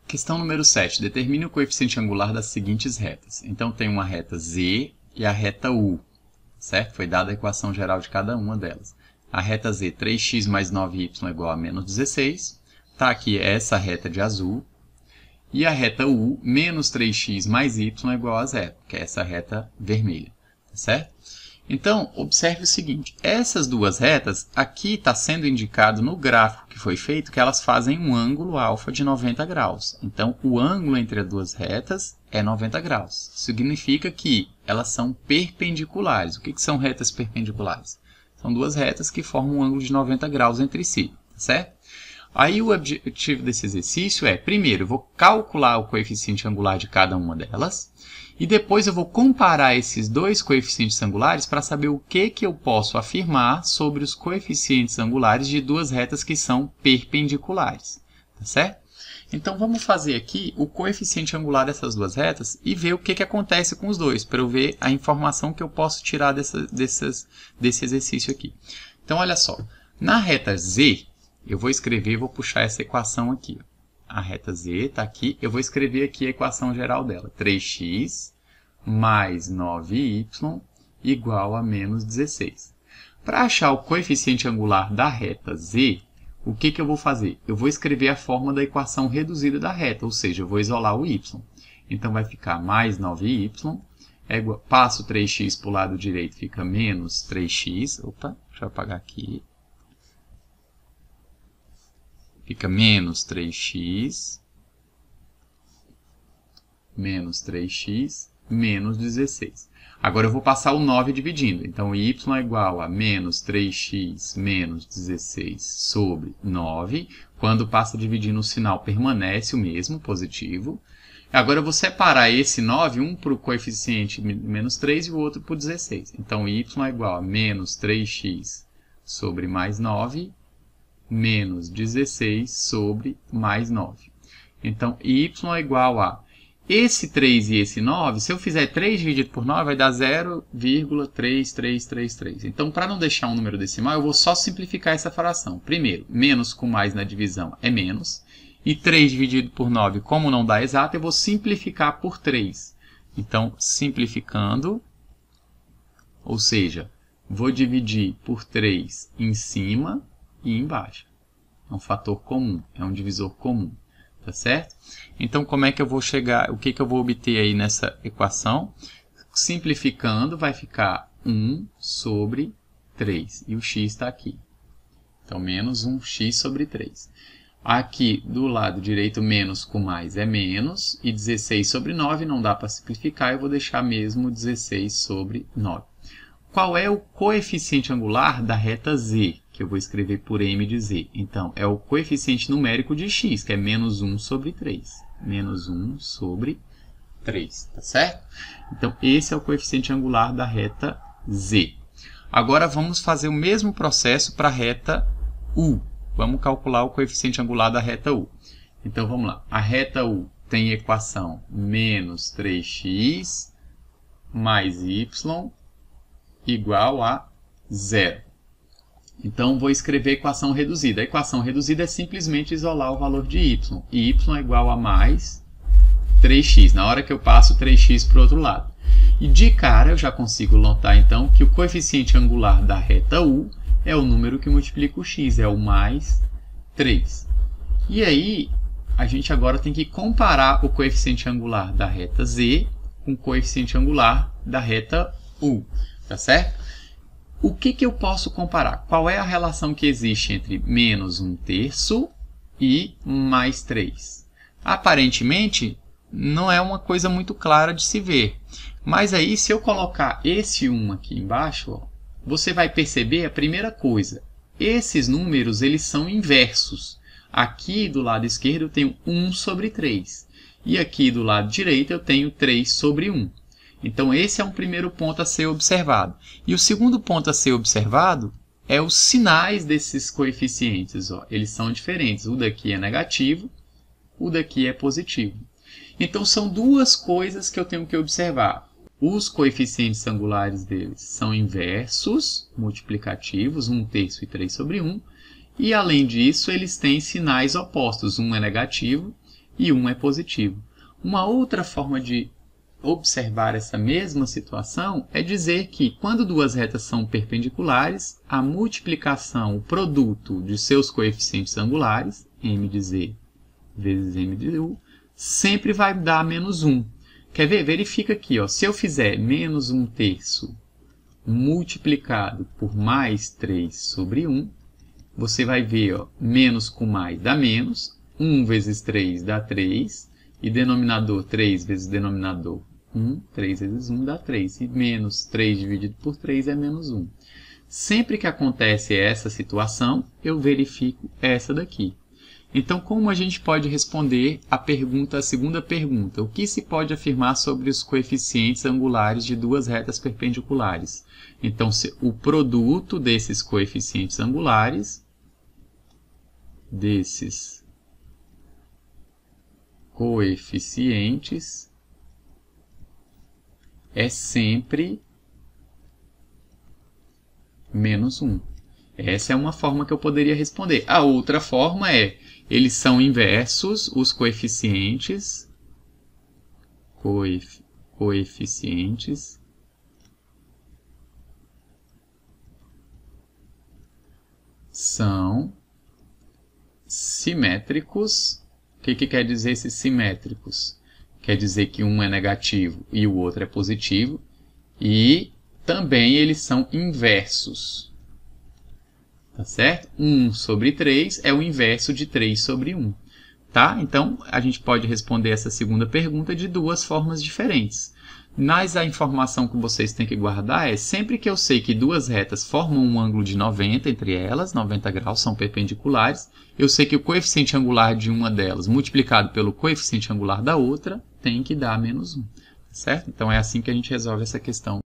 Questão número 7. Determine o coeficiente angular das seguintes retas. Então, tem uma reta Z e a reta U, certo? Foi dada a equação geral de cada uma delas. A reta Z, 3x mais 9y é igual a menos 16. Está aqui essa reta de azul. E a reta U, menos 3x mais y é igual a zero, que é essa reta vermelha, certo? Então, observe o seguinte, essas duas retas, aqui está sendo indicado no gráfico que foi feito que elas fazem um ângulo alfa de 90 graus. Então, o ângulo entre as duas retas é 90 graus. Significa que elas são perpendiculares. O que são retas perpendiculares? São duas retas que formam um ângulo de 90 graus entre si, certo? Aí o objetivo desse exercício é, primeiro, eu vou calcular o coeficiente angular de cada uma delas, e depois eu vou comparar esses dois coeficientes angulares para saber o que eu posso afirmar sobre os coeficientes angulares de duas retas que são perpendiculares, tá certo? Então vamos fazer aqui o coeficiente angular dessas duas retas e ver o que acontece com os dois, para eu ver a informação que eu posso tirar desse exercício aqui. Então olha só, na reta Z, eu vou escrever, vou puxar essa equação aqui. A reta Z está aqui, eu vou escrever aqui a equação geral dela. 3x mais 9y igual a menos 16. Para achar o coeficiente angular da reta Z, o que eu vou fazer? Eu vou escrever a forma da equação reduzida da reta, ou seja, eu vou isolar o y. Então vai ficar mais 9y, passo 3x para o lado direito, fica menos 3x. Opa, deixa eu apagar aqui. Fica menos 3x, menos 16. Agora eu vou passar o 9 dividindo. Então, y é igual a menos 3x menos 16 sobre 9. Quando passa dividindo, o sinal permanece o mesmo, positivo. Agora eu vou separar esse 9, um para o coeficiente menos 3 e o outro para o 16. Então, y é igual a menos 3x sobre mais 9, menos 16 sobre mais 9. Então, y é igual a esse 3 e esse 9, se eu fizer 3 dividido por 9, vai dar 0,3333. Então, para não deixar um número decimal, eu vou só simplificar essa fração. Primeiro, menos com mais na divisão é menos. E 3 dividido por 9, como não dá exato, eu vou simplificar por 3. Então, simplificando, ou seja, vou dividir por 3 em cima e embaixo. É um fator comum, é um divisor comum, tá certo? Então, como é que eu vou chegar, o que eu vou obter aí nessa equação? Simplificando, vai ficar 1 sobre 3, e o x está aqui. Então, menos 1x sobre 3. Aqui, do lado direito, menos com mais é menos, e 16 sobre 9 não dá para simplificar, eu vou deixar mesmo 16 sobre 9. Qual é o coeficiente angular da reta Z? Que eu vou escrever por m de z. Então, é o coeficiente numérico de x, que é menos 1 sobre 3. Menos 1 sobre 3, tá certo? Então, esse é o coeficiente angular da reta Z. Agora, vamos fazer o mesmo processo para a reta U. Vamos calcular o coeficiente angular da reta U. Então, vamos lá. A reta U tem equação menos 3x mais y igual a 0. Então, vou escrever a equação reduzida. A equação reduzida é simplesmente isolar o valor de y. E y é igual a mais 3x, na hora que eu passo 3x para o outro lado. E de cara, eu já consigo notar, então, que o coeficiente angular da reta U é o número que multiplica o x, é o mais 3. E aí, a gente agora tem que comparar o coeficiente angular da reta Z com o coeficiente angular da reta U, tá certo? O que eu posso comparar? Qual é a relação que existe entre menos 1/3 e mais 3? Aparentemente, não é uma coisa muito clara de se ver. Mas aí, se eu colocar esse 1 aqui embaixo, ó, você vai perceber a primeira coisa. Esses números eles são inversos. Aqui do lado esquerdo eu tenho 1 sobre 3. E aqui do lado direito eu tenho 3 sobre 1. Então, esse é um primeiro ponto a ser observado. E o segundo ponto a ser observado é os sinais desses coeficientes. Ó. Eles são diferentes. O daqui é negativo, o daqui é positivo. Então, são duas coisas que eu tenho que observar. Os coeficientes angulares deles são inversos, multiplicativos, 1/3 e 3 sobre 1. E, além disso, eles têm sinais opostos. Um é negativo e 1 é positivo. Uma outra forma de observar essa mesma situação é dizer que, quando duas retas são perpendiculares, a multiplicação, o produto de seus coeficientes angulares, m de z vezes m de u, sempre vai dar menos 1. Quer ver? Verifica aqui, ó, se eu fizer menos 1/3 multiplicado por mais 3 sobre 1, você vai ver, ó, menos com mais dá menos, 1 vezes 3 dá 3, e denominador 3 vezes denominador 1, 3 vezes 1 dá 3, e menos 3 dividido por 3 é menos 1. Sempre que acontece essa situação, eu verifico essa daqui. Então, como a gente pode responder a segunda pergunta? O que se pode afirmar sobre os coeficientes angulares de duas retas perpendiculares? Então, o produto desses coeficientes angulares, é sempre menos 1. Essa é uma forma que eu poderia responder. A outra forma é, eles são inversos, os coeficientes são simétricos. O que quer dizer esses simétricos? Quer dizer que um é negativo e o outro é positivo. E também eles são inversos. Tá certo? 1 sobre 3 é o inverso de 3 sobre 1. Tá? Então, a gente pode responder essa segunda pergunta de duas formas diferentes. Mas a informação que vocês têm que guardar é, sempre que eu sei que duas retas formam um ângulo de 90 entre elas, 90 graus, são perpendiculares, eu sei que o coeficiente angular de uma delas multiplicado pelo coeficiente angular da outra tem que dar menos 1. Certo? Então, é assim que a gente resolve essa questão.